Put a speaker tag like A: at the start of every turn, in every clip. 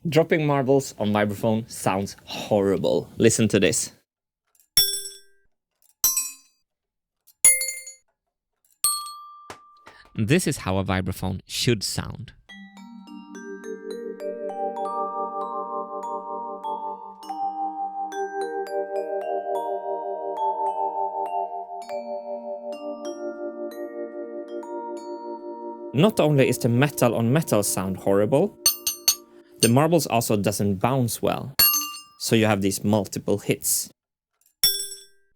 A: Dropping marbles on vibraphone sounds horrible. Listen to this. This is how a vibraphone should sound. Not only is the metal on metal sound horrible, the marbles also doesn't bounce well. So you have these multiple hits.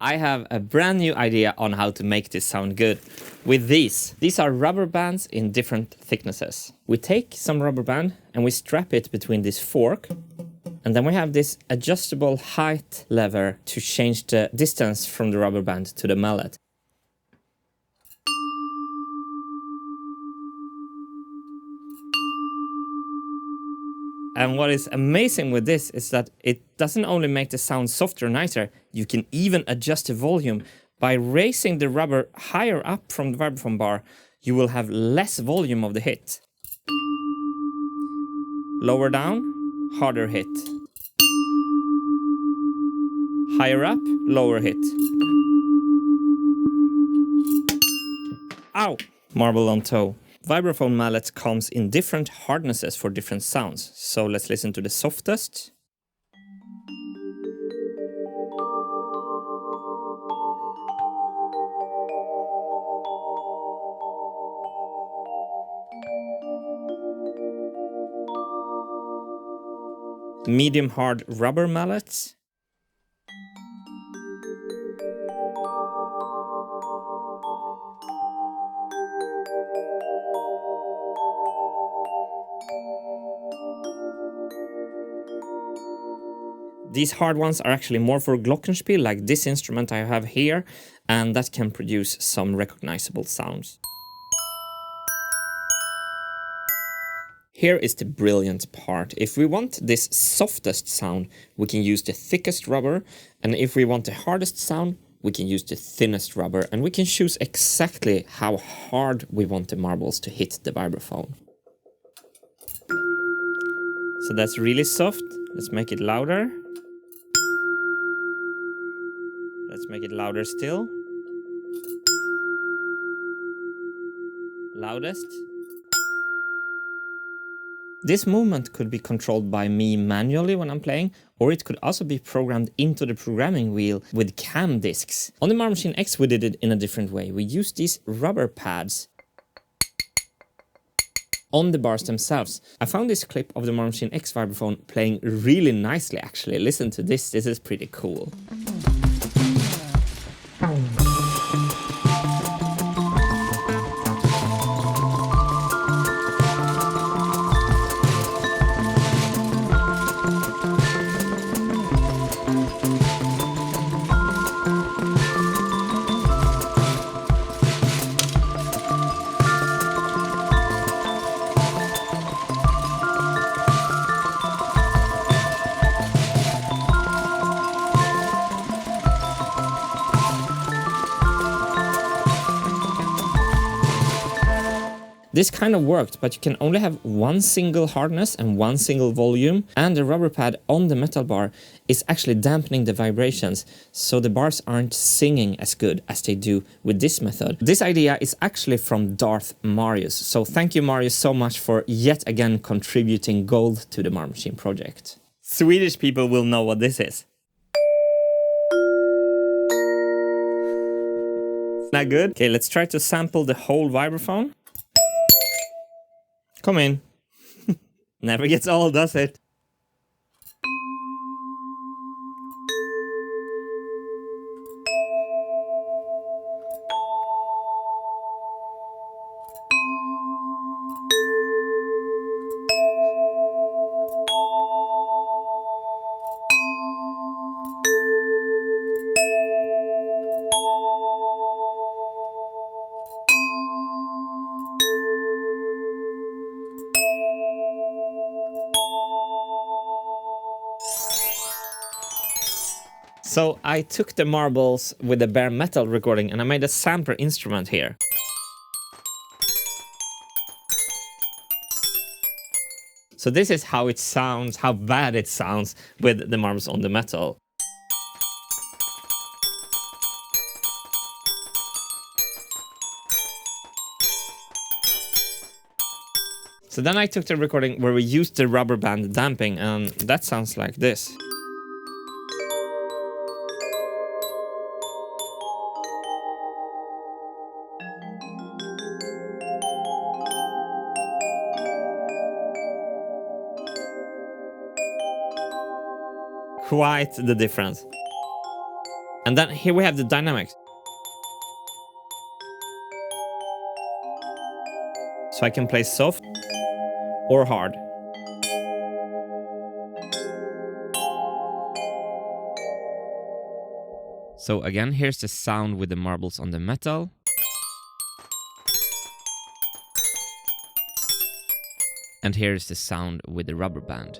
A: I have a brand new idea on how to make this sound good with these. These are rubber bands in different thicknesses. We take some rubber band and we strap it between this fork. And then we have this adjustable height lever to change the distance from the rubber band to the mallet. And what is amazing with this is that it doesn't only make the sound softer and nicer, you can even adjust the volume. By raising the rubber higher up from the vibraphone bar, you will have less volume of the hit. Lower down, harder hit. Higher up, lower hit. Ow! Marble on toe. Vibraphone mallets comes in different hardnesses for different sounds. So let's listen to the softest. Medium hard rubber mallets. These hard ones are actually more for glockenspiel, like this instrument I have here, and that can produce some recognizable sounds. Here is the brilliant part. If we want this softest sound, we can use the thickest rubber, and if we want the hardest sound, we can use the thinnest rubber, and we can choose exactly how hard we want the marbles to hit the vibraphone. So that's really soft. Let's make it louder. Let's make it louder still. Loudest. This movement could be controlled by me manually when I'm playing, or it could also be programmed into the programming wheel with cam discs. On the Marble Machine X we did it in a different way. We used these rubber pads on the bars themselves. I found this clip of the Marble Machine X vibraphone playing really nicely actually. Listen to this, this is pretty cool. This kind of worked, but you can only have one single hardness and one single volume, and the rubber pad on the metal bar is actually dampening the vibrations, so the bars aren't singing as good as they do with this method. This idea is actually from Darth Marius, so thank you Marius so much for yet again contributing gold to the Marble Machine project. Swedish people will know what this is. Not good? Okay, let's try to sample the whole vibraphone. Come in. Never gets old, does it? So I took the marbles with the bare metal recording and I made a sampler instrument here. So this is how it sounds, how bad it sounds with the marbles on the metal. So then I took the recording where we used the rubber band damping, and that sounds like this. Quite the difference. And then here we have the dynamics. So I can play soft or hard. So again, here's the sound with the marbles on the metal. And here's the sound with the rubber band.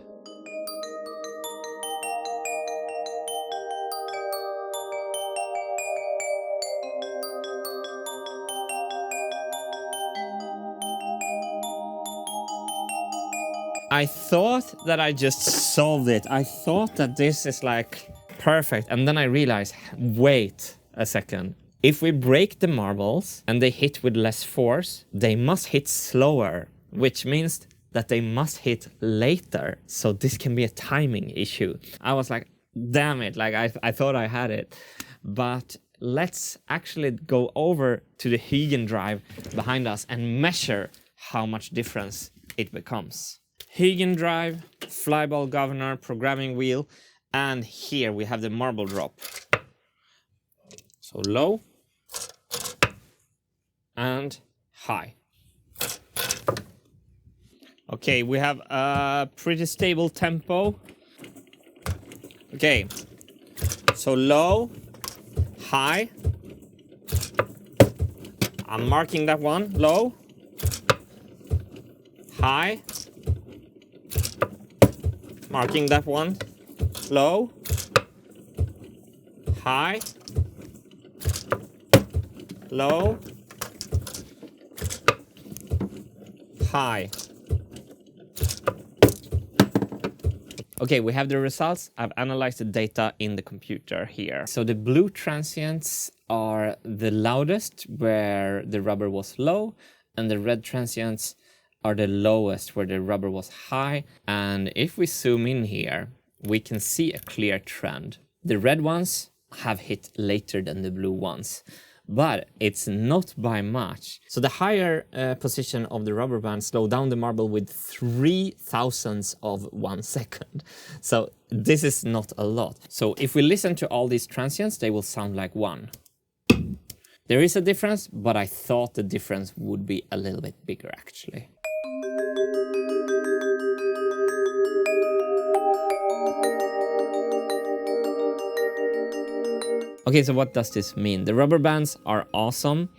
A: I thought that I just solved it. I thought that this is like perfect. And then I realized, wait a second. If we break the marbles and they hit with less force, they must hit slower, which means that they must hit later. So this can be a timing issue. I was like, damn it, like I thought I had it. But let's actually go over to the Huygen drive behind us and measure how much difference it becomes. Huygen drive, flyball governor, programming wheel, and here we have the marble drop. So low and high. Okay, we have a pretty stable tempo. Okay, so low, high. I'm marking that one, low, high. Marking that one, low, high, low, high. Okay, we have the results. I've analyzed the data in the computer here. So the blue transients are the loudest where the rubber was low, and the red transients are the lowest where the rubber was high. And if we zoom in here, we can see a clear trend. The red ones have hit later than the blue ones, but it's not by much. So the higher position of the rubber band slowed down the marble with 0.003 of 1 second. So this is not a lot. So if we listen to all these transients, they will sound like one. There is a difference, but I thought the difference would be a little bit bigger actually. Okay, so what does this mean? The rubber bands are awesome,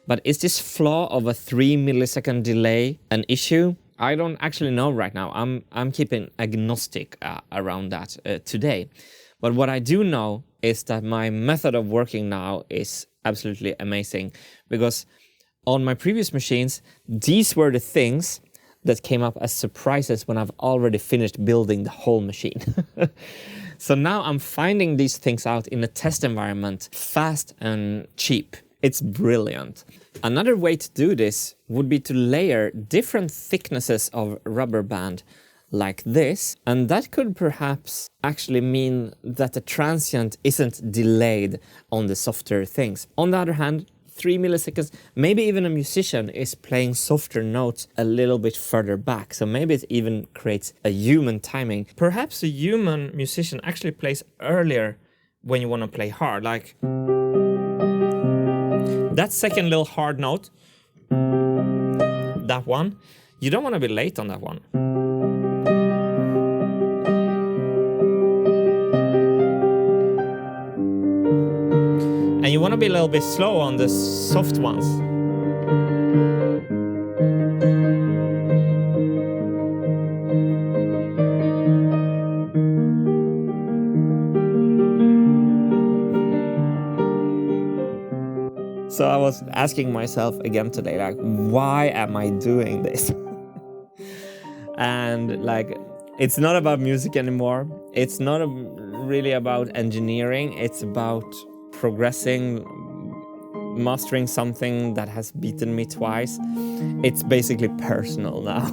A: but is this flaw of a 3 millisecond delay an issue? I don't actually know right now. I'm keeping agnostic around that today. But what I do know is that my method of working now is absolutely amazing, because on my previous machines, these were the things that came up as surprises when I've already finished building the whole machine. So now I'm finding these things out in a test environment fast and cheap. It's brilliant. Another way to do this would be to layer different thicknesses of rubber band like this, and that could perhaps actually mean that the transient isn't delayed on the softer things. On the other hand, 3 milliseconds, maybe even a musician is playing softer notes a little bit further back, so maybe it even creates a human timing. Perhaps a human musician actually plays earlier when you want to play hard, like that second little hard note, that one, you don't want to be late on that one. And you want to be a little bit slow on the soft ones. So I was asking myself again today, like, why am I doing this? And like, it's not about music anymore. It's not really about engineering. It's about progressing, mastering something that has beaten me twice. It's basically personal now.